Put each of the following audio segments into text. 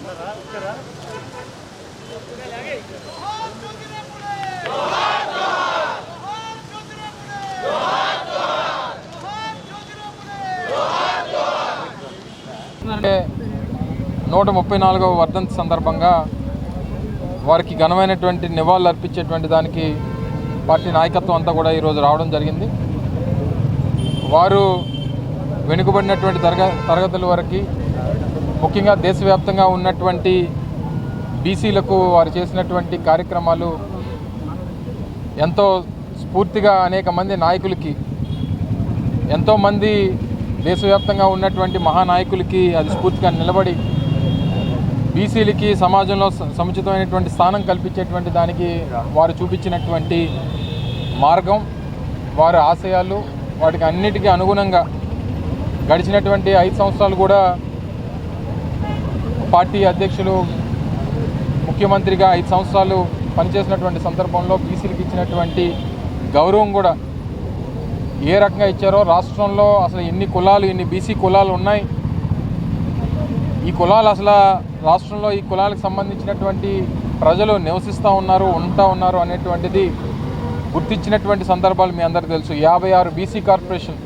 నూట 34వ వర్ధంతి సందర్భంగా వారికి ఘనమైనటువంటి నివాళులు అర్పించేటువంటి దానికి పార్టీ నాయకత్వం అంతా కూడా ఈరోజు రావడం జరిగింది. వారు వెనుకబడినటువంటి తరగతుల వరకు ముఖ్యంగా దేశవ్యాప్తంగా ఉన్నటువంటి బీసీలకు వారు చేసినటువంటి కార్యక్రమాలు ఎంతో స్ఫూర్తిగా అనేక మంది నాయకులకి, ఎంతోమంది దేశవ్యాప్తంగా ఉన్నటువంటి మహానాయకులకి అది స్ఫూర్తిగా నిలబడి బీసీలకి సమాజంలో సముచితమైనటువంటి స్థానం కల్పించేటువంటి దానికి వారు చూపించినటువంటి మార్గం, వారి ఆశయాలు, వాటికి అన్నిటికీ అనుగుణంగా గడిచినటువంటి 5 సంవత్సరాలు కూడా పార్టీ అధ్యక్షులు, ముఖ్యమంత్రిగా 5 సంవత్సరాలు పనిచేసినటువంటి సందర్భంలో బీసీలకు ఇచ్చినటువంటి గౌరవం కూడా ఏ రకంగా ఇచ్చారో, రాష్ట్రంలో అసలు ఎన్ని కులాలు, ఎన్ని బీసీ కులాలు ఉన్నాయి, ఈ కులాలు అసలు రాష్ట్రంలో ఈ కులాలకు సంబంధించినటువంటి ప్రజలు నివసిస్తూ ఉన్నారు అనేటువంటిది గుర్తించినటువంటి సందర్భాలు మీ అందరికీ తెలుసు. 56 బీసీ కార్పొరేషన్,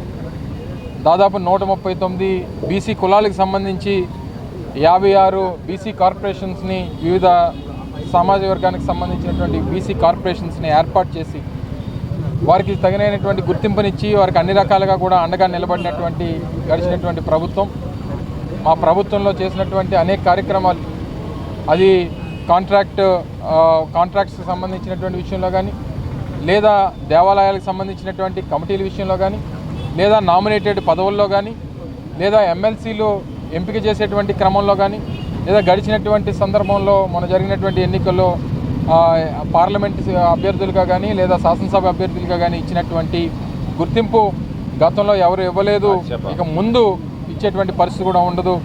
దాదాపు 139 బీసీ కులాలకు సంబంధించి 56 బీసీ కార్పొరేషన్స్ని, వివిధ సామాజిక వర్గానికి సంబంధించినటువంటి బీసీ కార్పొరేషన్స్ని ఏర్పాటు చేసి వారికి తగినటువంటి గుర్తింపునిచ్చి వారికి అన్ని రకాలుగా కూడా అండగా నిలబడినటువంటి గడిచినటువంటి ప్రభుత్వం. మా ప్రభుత్వంలో చేసినటువంటి అనేక కార్యక్రమాలు, అది కాంట్రాక్ట్స్కి సంబంధించినటువంటి విషయంలో కానీ, లేదా దేవాలయాలకు సంబంధించినటువంటి కమిటీల విషయంలో కానీ, లేదా నామినేటెడ్ పదవుల్లో కానీ, లేదా ఎమ్మెల్సీలు ఎంపిక చేసేటువంటి క్రమంలో కానీ, లేదా గడిచినటువంటి సందర్భంలో మన జరిగినటువంటి ఎన్నికల్లో పార్లమెంట్ అభ్యర్థులుగా కానీ, లేదా శాసనసభ అభ్యర్థులుగా కానీ ఇచ్చినటువంటి గుర్తింపు గతంలో ఎవరు ఇవ్వలేదు, ఇక ముందు ఇచ్చేటువంటి పరిస్థితి కూడా ఉండదు.